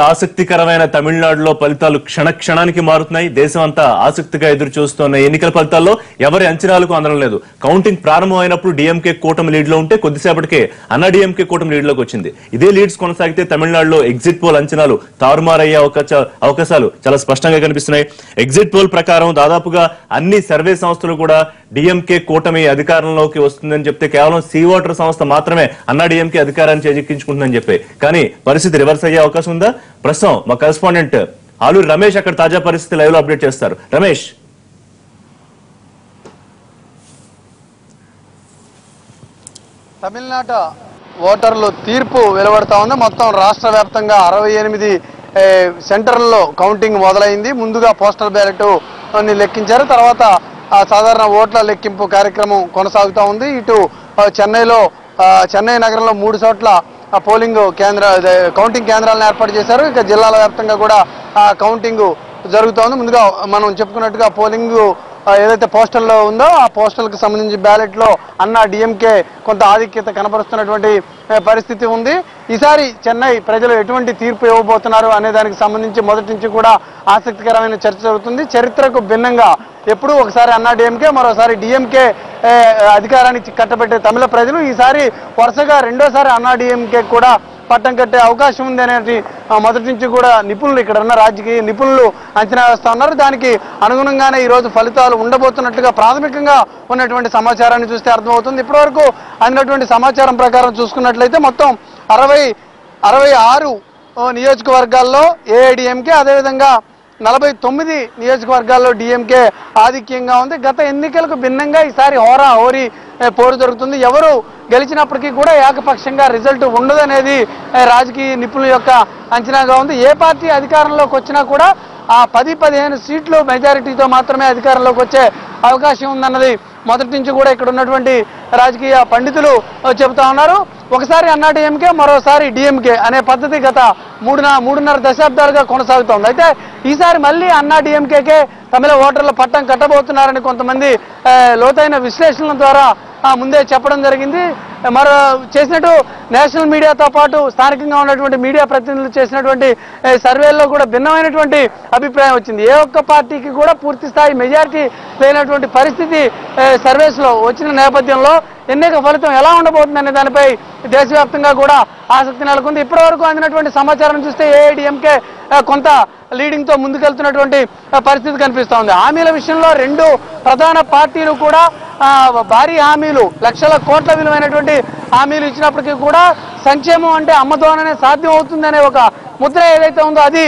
ఆసక్తికరమైన తమిళనాడులో ఫలితాలు క్షణక్షణానికి మారుతున్నాయి. దేశం అంతా ఆసక్తిగా ఎదురు చూస్తున్న ఎన్నికల ఫలితాల్లో ఎవరి అంచనాలకు అందడం లేదు. కౌంటింగ్ ప్రారంభమైనప్పుడు డిఎంకే కూటమి లీడ్ లో ఉంటే కొద్దిసేపటికే అన్నా డిఎంకే కూటమి లీడ్ లోకి వచ్చింది. ఇదే లీడ్స్ కొనసాగితే తమిళనాడులో ఎగ్జిట్ పోల్ అంచనాలు తారుమారయ్యే అవకాశాలు చాలా స్పష్టంగా కనిపిస్తున్నాయి. ఎగ్జిట్ పోల్ ప్రకారం దాదాపుగా అన్ని సర్వే సంస్థలు కూడా డిఎంకే కూటమి అధికారంలోకి వస్తుందని చెప్తే కేవలం సీ వాటర్ సంస్థ మాత్రమే అన్నా డిఎంకే అధికారాన్ని చేజిక్కించుకుంటుందని చెప్పే. కానీ పరిస్థితి రివర్స్ అయ్యే అవకాశం ఉందా? ప్రస్తుతం మా కరెస్పాండెంట్ ఆలూరు రమేష్ అక్కడ తాజా పరిస్థితి లైవ్ లో అప్డేట్ చేస్తారు. రమేష్, తమిళనాడు ఓటర్లు తీర్పు వెలువడతా ఉంది. మొత్తం రాష్ట్ర వ్యాప్తంగా 68 సెంటర్లలో కౌంటింగ్ మొదలైంది. ముందుగా పోస్టల్ బ్యాలెట్ లెక్కించారు. తర్వాత సాధారణ ఓట్ల లెక్కింపు కార్యక్రమం కొనసాగుతూ ఉంది. ఇటు చెన్నై నగరంలో 3 చోట్ల పోలింగ్ కౌంటింగ్ కేంద్రాలను ఏర్పాటు చేశారు. ఇక జిల్లాల వ్యాప్తంగా కూడా కౌంటింగ్ జరుగుతోంది. ముందుగా మనం చెప్పుకున్నట్టుగా పోలింగ్ ఏదైతే పోస్టల్లో ఉందో ఆ పోస్టల్కి సంబంధించి బ్యాలెట్ లో అన్నా డిఎంకే కొంత ఆధిక్యత కనబరుస్తున్నటువంటి పరిస్థితి ఉంది. ఈసారి చెన్నై ప్రజలు ఎటువంటి తీర్పు ఇవ్వబోతున్నారు అనే దానికి సంబంధించి మొదటి నుంచి కూడా ఆసక్తికరమైన చర్చ జరుగుతుంది. చరిత్రకు భిన్నంగా ఎప్పుడూ ఒకసారి అన్నా డిఎంకే, మరోసారి డిఎంకే అధికారానికి కట్టబెట్టే తమిళ ప్రజలు ఈసారి వరుసగా రెండోసారి అన్నా డిఎంకే కూడా పట్టం కట్టే అవకాశం ఉంది అనేది మొదటి నుంచి కూడా నిపుణులు, ఇక్కడ ఉన్న రాజకీయ నిపుణులు అంచనా వేస్తా ఉన్నారు. దానికి అనుగుణంగానే ఈరోజు ఫలితాలు ఉండబోతున్నట్లుగా ప్రాథమికంగా ఉన్నటువంటి సమాచారాన్ని చూస్తే అర్థమవుతుంది. ఇప్పటివరకు అందినటువంటి సమాచారం ప్రకారం చూసుకున్నట్లయితే మొత్తం 66 నియోజకవర్గాల్లో ఏఐడిఎంకే, అదేవిధంగా 49 నియోజకవర్గాల్లో డిఎంకే ఆధిక్యంగా ఉంది. గత ఎన్నికలకు భిన్నంగా ఈసారి హోరీ పోరు జరుగుతుంది. ఎవరు గెలిచినప్పటికీ కూడా ఏకపక్షంగా రిజల్ట్ ఉండదనేది రాజకీయ నిపుణుల యొక్క అంచనాగా ఉంది. ఏ పార్టీ అధికారంలోకి వచ్చినా కూడా ఆ 10-15 సీట్లు మెజారిటీతో మాత్రమే అధికారంలోకి వచ్చే అవకాశం ఉందన్నది మొదటి నుంచి కూడా ఇక్కడ ఉన్నటువంటి రాజకీయ పండితులు చెబుతా ఉన్నారు. ఒకసారి అన్నా డిఎంకే, మరోసారి డిఎంకే అనే పద్ధతి గత 3.5 దశాబ్దాలుగా కొనసాగుతోంది. అయితే ఈసారి మళ్ళీ అన్నా డిఎంకేకే తమిళ ఓటర్ల పట్టం కట్టబోతున్నారని కొంతమంది లోతైన విశ్లేషణల ద్వారా ముందే చెప్పడం జరిగింది. చేసినట్టు నేషనల్ మీడియాతో పాటు స్థానికంగా ఉన్నటువంటి మీడియా ప్రతినిధులు చేసినటువంటి సర్వేల్లో కూడా భిన్నమైనటువంటి అభిప్రాయం వచ్చింది. ఏ ఒక్క పార్టీకి కూడా పూర్తి స్థాయి మెజారిటీ లేనటువంటి పరిస్థితి సర్వేస్లో వచ్చిన నేపథ్యంలో ఎన్నికల ఫలితం ఎలా ఉండబోతుంది అనే దానిపై దేశవ్యాప్తంగా కూడా ఆసక్తి నెలకొంది. ఇప్పటివరకు అందినటువంటి సమాచారం చూస్తే ఏఐడిఎంకే కొంత లీడింగ్ తో ముందుకెళ్తున్నటువంటి పరిస్థితి కనిపిస్తూ ఉంది. హామీల విషయంలో 2 ప్రధాన పార్టీలు కూడా భారీ హామీలు, లక్షల కోట్ల విలువైనటువంటి హామీలు ఇచ్చినప్పటికీ కూడా సంక్షేమం అంటే అమ్మతోనే సాధ్యం అవుతుందనే ఒక ముద్ర ఏదైతే ఉందో అది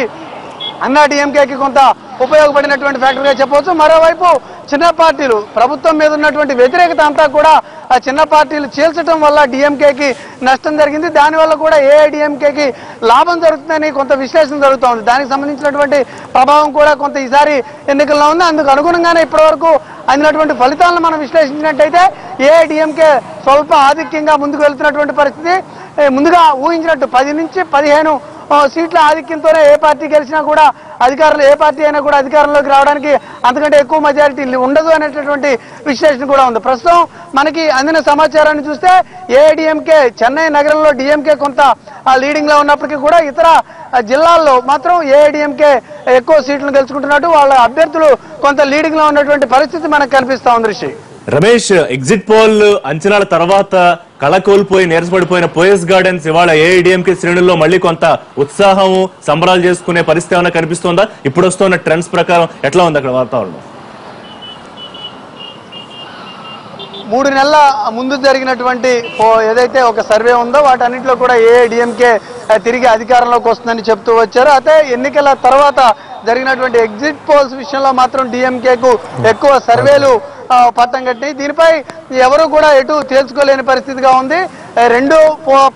అన్నా డిఎంకేకి కొంత ఉపయోగపడినటువంటి ఫ్యాక్టర్గా చెప్పవచ్చు. మరోవైపు చిన్న పార్టీలు, ప్రభుత్వం మీద ఉన్నటువంటి వ్యతిరేకత అంతా కూడా ఆ చిన్న పార్టీలు చీల్చడం వల్ల డిఎంకేకి నష్టం జరిగింది. దానివల్ల కూడా ఏఐడిఎంకేకి లాభం జరుగుతుందని కొంత విశ్లేషణ జరుగుతూ ఉంది. దానికి సంబంధించినటువంటి ప్రభావం కూడా కొంత ఈసారి ఎన్నికల్లో ఉంది. అందుకు అనుగుణంగానే ఇప్పటివరకు అందినటువంటి ఫలితాలను మనం విశ్లేషించినట్టయితే ఏఐడిఎంకే స్వల్ప ఆధిక్యంగా ముందుకు వెళ్తున్నటువంటి పరిస్థితి. ముందుగా ఊహించినట్టు 10 నుంచి 15 సీట్ల ఆధిక్యంతోనే ఏ పార్టీ గెలిచినా కూడా ఏ పార్టీ అయినా కూడా అధికారంలోకి రావడానికి అంతకంటే ఎక్కువ మెజారిటీ ఉండదు అనేటటువంటి విశ్లేషణ కూడా ఉంది. ప్రస్తుతం మనకి అందిన సమాచారాన్ని చూస్తే ఏఐడిఎంకే చెన్నై నగరంలో డిఎంకే కొంత లీడింగ్ లో ఉన్నప్పటికీ కూడా ఇతర జిల్లాల్లో మాత్రం ఏఐడిఎంకే ఎక్కువ సీట్లను గెలుచుకుంటున్నట్టు వాళ్ళ అభ్యర్థులు కొంత లీడింగ్ లో ఉన్నటువంటి పరిస్థితి మనకు కనిపిస్తా ఉంది. రిషి, రమేష్, ఎగ్జిట్ పోల్ అంచనాల తర్వాత కళకోల్పోయి నీరసపడిపోయిన పోయస్ గార్డెన్స్ ఇవాళ ఏఐడిఎంకే శ్రేణుల్లో మళ్ళీ కొంత ఉత్సాహం, సంబరాలు చేసుకునే పరిస్థితి ఏమైనా కనిపిస్తుందా? ఇప్పుడు వస్తున్న ట్రెండ్స్ ప్రకారం ఎట్లా ఉంది అక్కడ వాతావరణం? 3 నెలల ముందు జరిగినటువంటి ఏదైతే ఒక సర్వే ఉందో వాటన్నింటిలో కూడా ఏఐడిఎంకే తిరిగి అధికారంలోకి వస్తుందని చెప్తూ వచ్చారు. అయితే ఎన్నికల తర్వాత జరిగినటువంటి ఎగ్జిట్ పోల్స్ విషయంలో మాత్రం డిఎంకేకు ఎక్కువ సర్వేలు పట్టం కట్టి దీనిపై ఎవరు కూడా ఎటు తేల్చుకోలేని పరిస్థితిగా ఉంది. 2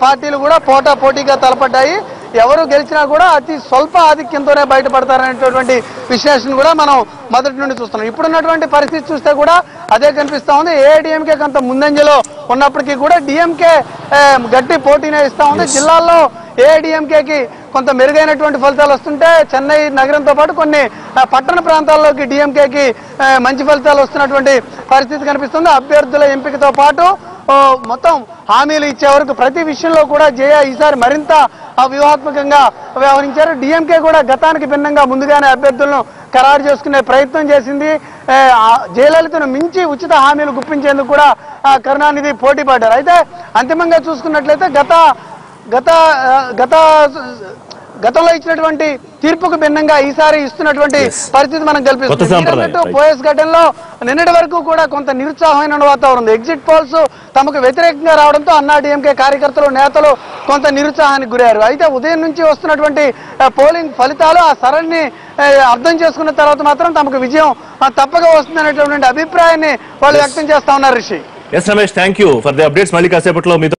పార్టీలు కూడా పోటాపోటీగా తలపడ్డాయి. ఎవరు గెలిచినా కూడా అతి స్వల్ప ఆధిక్యంతోనే బయటపడతారనేటువంటి విశ్లేషణ కూడా మనం మొదటి నుండి చూస్తున్నాం. ఇప్పుడున్నటువంటి పరిస్థితి చూస్తే కూడా అదే కనిపిస్తూ ఉంది. ఏఐడిఎంకే కొంత ముందంజలో ఉన్నప్పటికీ కూడా డిఎంకే గట్టి పోటీనే ఇస్తూ ఉంది. జిల్లాల్లో ఏఐడిఎంకేకి కొంత మెరుగైనటువంటి ఫలితాలు వస్తుంటే చెన్నై నగరంతో పాటు కొన్ని పట్టణ ప్రాంతాల్లోకి డిఎంకేకి మంచి ఫలితాలు వస్తున్నటువంటి పరిస్థితి కనిపిస్తుంది. అభ్యర్థుల ఎంపికతో పాటు మొత్తం హామీలు ఇచ్చే వరకు ప్రతి విషయంలో కూడా జయ ఈసారి మరింత వ్యూహాత్మకంగా వ్యవహరించారు. డిఎంకే కూడా గతానికి భిన్నంగా ముందుగానే అభ్యర్థులను ఖరారు చేసుకునే ప్రయత్నం చేసింది. జయలలితను మించి ఉచిత హామీలు గుప్పించేందుకు కూడా కరుణానిధి పోటీ పడ్డారు. అయితే అంతిమంగా చూసుకున్నట్లయితే గతంలో ఇచ్చినటువంటి తీర్పుకు భిన్నంగా ఈసారి ఇస్తున్నటువంటి పరిస్థితి మనం కల్పిస్తుంది. పోయస్ ఘటనలో నిన్నటి వరకు కూడా కొంత నిరుత్సాహమైన వాతావరణం ఉంది. ఎగ్జిట్ పోల్స్ తమకు వ్యతిరేకంగా రావడంతో అన్నా డిఎంకే కార్యకర్తలు నేతలు కొంత నిరుత్సాహానికి గురయ్యారు. అయితే ఉదయం నుంచి వస్తున్నటువంటి పోలింగ్ ఫలితాలు ఆ సరళిని అర్థం చేసుకున్న తర్వాత మాత్రం తమకు విజయం తప్పగా వస్తుందనేటువంటి అభిప్రాయాన్ని వాళ్ళు వ్యక్తం చేస్తా ఉన్నారు. Rishi. Yes Ramesh, thank you for the updates. మళ్ళీ కాసేపట్లో మీతో